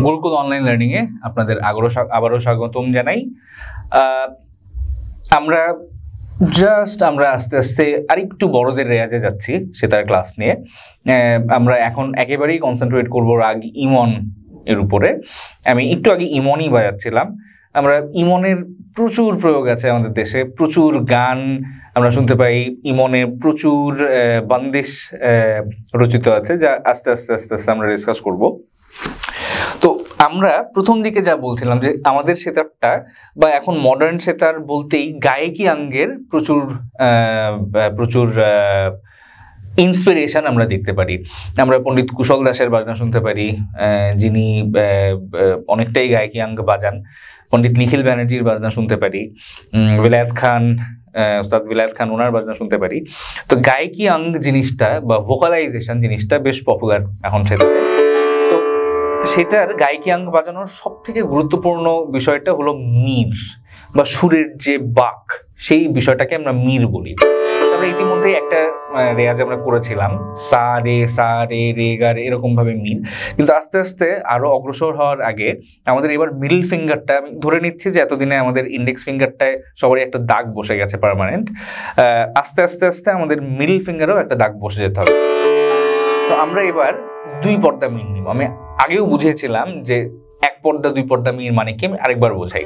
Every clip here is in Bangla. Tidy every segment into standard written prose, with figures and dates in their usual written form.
গুরুকুল অনলাইন লার্নিং এ আপনাদের আবারও স্বাগতম জানাই। আমরা আস্তে আস্তে আরেকটু বড়দের রেয়াজে যাচ্ছি সেটার ক্লাস নিয়ে। আমরা এখন একেবারেই কনসেন্ট্রেট করবো রাগ ইমন এর উপরে। আমি একটু আগে ইমনই বাজাচ্ছিলাম। আমরা ইমনের প্রচুর প্রয়োগ আছে আমাদের দেশে, প্রচুর গান আমরা শুনতে পাই, ইমনে প্রচুর বান্দিশ রচিত আছে, যা আস্তে আস্তে আমরা ডিসকাস করব। তো আমরা প্রথম দিকে যা বলছিলাম যে আমাদের সেতারটা বা এখন মডার্ন সেতার বলতেই গায়কী অঙ্গের প্রচুর ইন্সপিরেশন আমরা দেখতে পারি। আমরা পণ্ডিত কুশল দাসের বাজনা শুনতে পারি, যিনি অনেকটাই গায়কী অঙ্গ বাজান। পণ্ডিত নিখিল ব্যানার্জির বাজনা শুনতে পারি, উস্তাদ বিলায়েত খান ওনার বাজনা শুনতে পারি। তো গায়কী অঙ্গ জিনিসটা বা ভোকালাইজেশন জিনিসটা বেশ পপুলার এখন সেটাতে। তো সেটার গায়কী অঙ্গ বাজানোর সব থেকে গুরুত্বপূর্ণ বিষয়টা হলো মির বা সুরের যে বাক, সেই বিষয়টাকে আমরা মির বলি। আমরা ইতিমধ্যে একটা রেয়াজ আমরা করেছিলাম, সা রে রে গা রে, এরকম ভাবে মির। কিন্তু আস্তে আস্তে আরো অগ্রসর হওয়ার আগে আমাদের এবার মিডল ফিঙ্গারটা, আমি ধরে নিচ্ছি যে এতদিনে আমাদের ইন্ডেক্স ফিঙ্গারটায় সবারই একটা দাগ বসে গেছে পার্মানেন্ট। আস্তে আস্তে আমাদের মিডল ফিঙ্গারেও একটা দাগ বসে যেতে হবে। তো আমরা এবার দুই পর্দা মির নিব। আমি আগেও বুঝিয়েছিলাম যে এক পর্দা দুই পর্দা মির মানে কি, আমি আরেকবার বোঝাই।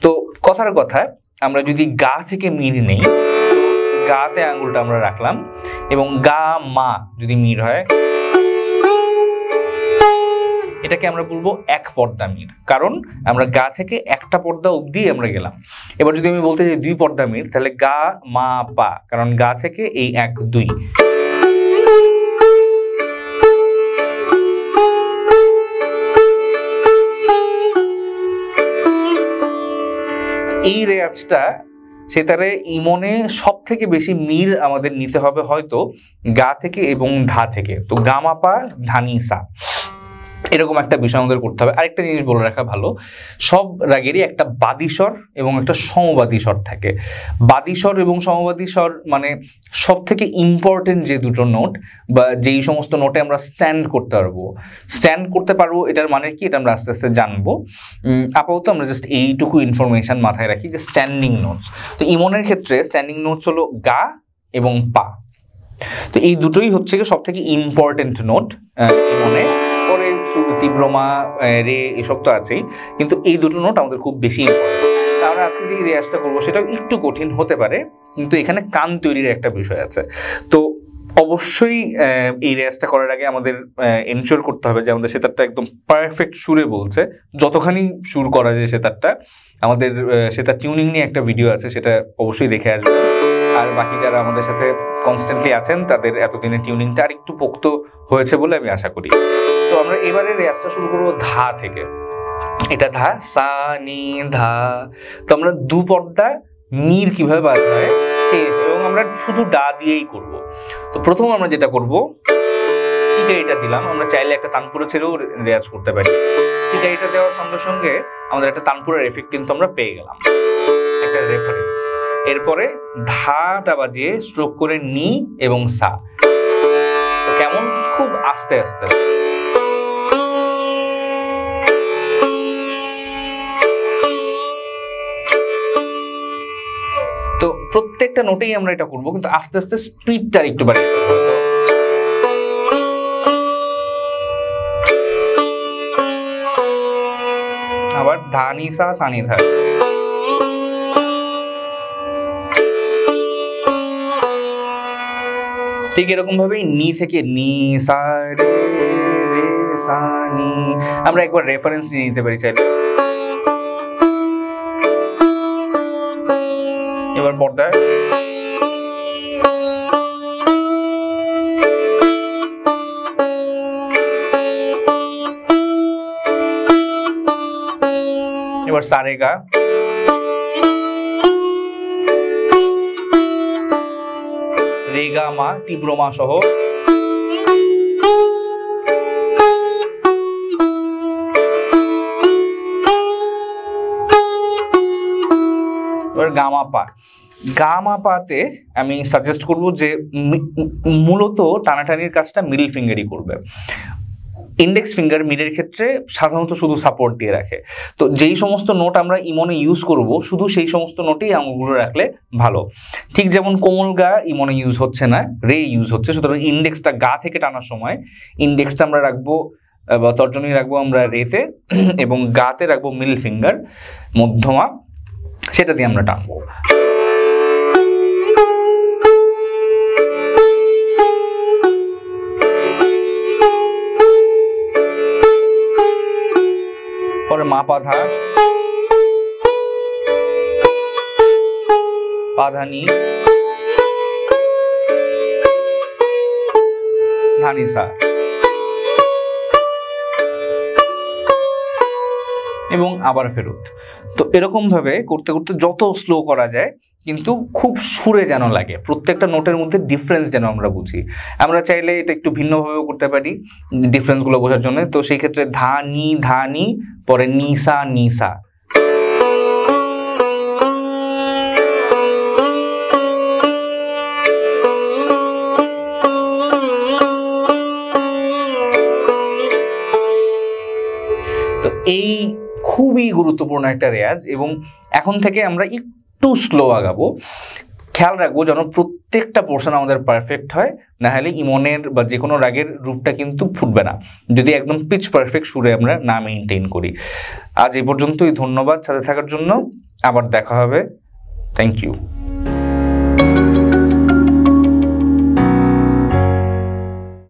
তো কথার কথা, আমরা যদি গা থেকে মির নেই, গাতে আঙ্গুলটা আমরা রাখলাম এবং গা মা যদি মির হয়, এটাকে আমরা বলবো এক পর্দা মির, কারণ আমরা গা থেকে একটা পর্দা অবধি আমরা গেলাম। এবার যদি আমি বলতে চাই দুই পর্দা মির, তাহলে গা মা পা, কারণ গা থেকে এই এক দুই। এই রেয়াজটা সেতারে ইমনে সব থেকে বেশি মির আমাদের নিতে হবে হয়তো গা থেকে এবং ধা থেকে। তো গামাপা ধানি সা, এরকম একটা বিষয় আমাদের করতে হবে। আরেকটা জিনিস বলে রাখা ভালো, সব রাগেরই একটা বাদী স্বর এবং একটা সমবাদী স্বর থাকে। বাদী স্বর এবং সমবাদী স্বর মানে সব থেকে ইম্পর্টেন্ট যে দুটো নোট, বা যেই সমস্ত নোটে আমরা স্ট্যান্ড করতে পারবো, এটার মানে কি, এটা আমরা আস্তে আস্তে জানবো। আপাতত আমরা জাস্ট এইটুকু ইনফরমেশন মাথায় রাখি যে স্ট্যান্ডিং নোটস। তো ইমনের ক্ষেত্রে স্ট্যান্ডিং নোটস হলো গা এবং পা। তো এই দুটোই হচ্ছে সব থেকে ইম্পর্টেন্ট নোট ইমনে। পরে তীব্রমা রে এসব তো আছেই, কিন্তু এই দুটো নোট আমাদের খুব বেশি ইম্পর্টেন্ট। আমরা আজকে যে রেয়াজটা করবো সেটাও একটু কঠিন হতে পারে, কিন্তু এখানে কান তৈরির একটা বিষয় আছে। তো অবশ্যই এই রেয়াজটা করার আগে আমাদের এনশিওর করতে হবে যে আমাদের সেতারটা একদম পারফেক্ট সুরে বলছে। যতখানি সুর করা যায় সেতারটা, আমাদের সেতার টিউনিং নিয়ে একটা ভিডিও আছে, সেটা অবশ্যই দেখে আসবে। আর বাকি যারা আমাদের সাথে কনস্ট্যান্টলি আছেন, তাদের এতদিনে টিউনিংটা আর একটু পোক্ত হয়েছে বলে আমি আশা করি। তো আমরা এবারে রেয়াজটা শুরু করবো ধা থেকে। এটা ধা, সা নি ধা। তো আমরা দু পর্দা মির কিভাবে বাজতে হয় সেই, এবং আমরা শুধু ডা দিয়েই করব। তো প্রথম আমরা যেটা করব, চিকাইটা দিলাম। আমরা চাইলে একটা তানপুরা ছেড়েও রেয়াজ করতে পারি। চিকাইটা দেওয়ার সঙ্গে সঙ্গে আমাদের একটা তানপুরার এফেক্ট কিন্তু আমরা পেয়ে গেলাম, একটা রেফারেন্স। এরপরে ধাটা বাজিয়ে স্ট্রোক করে নি এবং সা। কেমন, খুব আস্তে আস্তে। তো প্রত্যেকটা নোটেই আমরা এটা করবো, কিন্তু আস্তে আস্তে স্পিডটা একটু বাড়িয়ে দেবো। আবার ধানি সা সানি ধা। ঠিক এরকম ভাবেই নি থেকে নি সা রে রে সা নি, আমরা একবার রেফারেন্স নিয়ে নিতে পারি চাইলে। এবার পর্দায় এবার সারেগা, রেগা মা, তীব্র মা সহ। এবার গামা পা। গামা পাতে আমি সাজেস্ট করব যে মূলত টানাটানির কাজটা মিডল ফিঙ্গারই করবে। ইন্ডেক্স ফিঙ্গার মিডের ক্ষেত্রে সাধারণত শুধু সাপোর্ট দিয়ে রাখে। তো যেই সমস্ত নোট আমরা ইমনে ইউজ করব শুধু সেই সমস্ত নোটেই আঙুলগুলো রাখলে ভালো। ঠিক যেমন কোমল গা ইমনে ইউজ হচ্ছে না, রে ইউজ হচ্ছে, সুতরাং ইন্ডেক্সটা গা থেকে টানার সময় ইন্ডেক্সটা আমরা রাখবো বা তর্জনী রাখবো আমরা রেতে, এবং গাতে রাখবো মিডল ফিঙ্গার মধ্যমা, সেটা দিয়ে আমরা টানবো। পরে মা পা ধা, পা ধা নি, ধা নি সা, এবং আবার ফেরত। তো এরকম ভাবে করতে করতে যত স্লো করা যায়, কিন্তু খুব সুরে যেন লাগে, প্রত্যেকটা নোটের মধ্যে ডিফারেন্স যেন আমরা বুঝি। আমরা চাইলে এটা একটু ভিন্নভাবেও করতে পারি ডিফারেন্সগুলো বোঝার জন্য। তো সেই ক্ষেত্রে ধা নি, পরে নিসা নিসা, তো এই খুবই গুরুত্বপূর্ণ একটা রেয়াজ, এবং এখন থেকে আমরা একটু স্লো আগাবো। খেয়াল রাখবো যেন প্রত্যেকটা পোর্শন আমাদের পারফেক্ট হয়, না হলে ইমনের বা যে কোনো রাগের রূপটা কিন্তু ফুটবে না, যদি একদম পিচ পারফেক্ট সুরে আমরা না মেনটেন করি। আজ এই পর্যন্তই, ধন্যবাদ সাথে থাকার জন্য, আবার দেখা হবে, থ্যাংক ইউ।